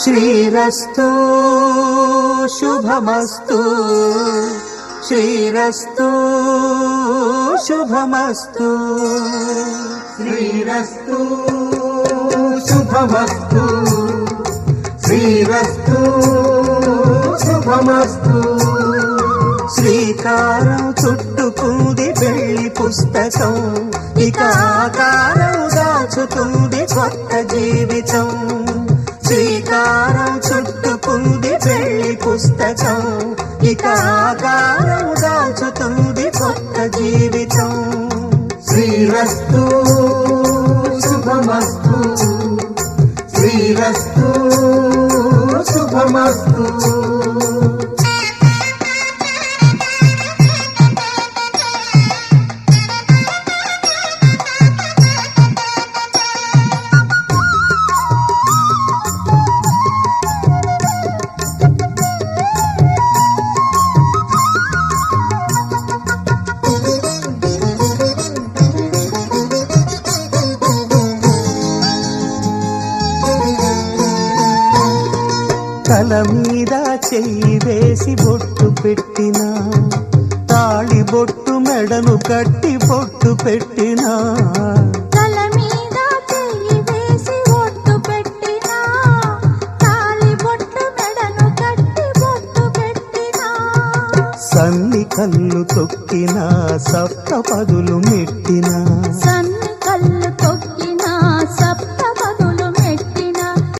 శ్రీరస్తు శుభమస్తు, శ్రీరస్తు శుభమస్తు, శ్రీరస్తు శుభమస్తు, శ్రీరస్తు శుభమస్తు. శ్రీకారం చుట్టుకుంది పెళ్లి పుస్తకం, ఇక ఆకారం దాచుతుంది కొత్త జీవితం. శ్రీకారం చుట్టుకుంది పెళ్లి పుస్తకం, ఇక ఆకారం దాచుతుంది కొత్త జీవితం. శ్రీరస్తు శుభమస్తు, శ్రీరస్తు శుభమస్తు. తల మీద చెయ్యి వేసి బొట్టు పెట్టినా, తాళి బొట్టు మెడను కట్టి బొట్టు పెట్టినా, తల మీద చెయ్యి వేసి బొట్టు పెట్టినా, తాళి బొట్టు మెడను కట్టి బొట్టు పెట్టినా, సన్ని కళ్ళు తొక్కినా సప్త పదులు మెట్టినా, సన్ని కళ్ళు తొక్కి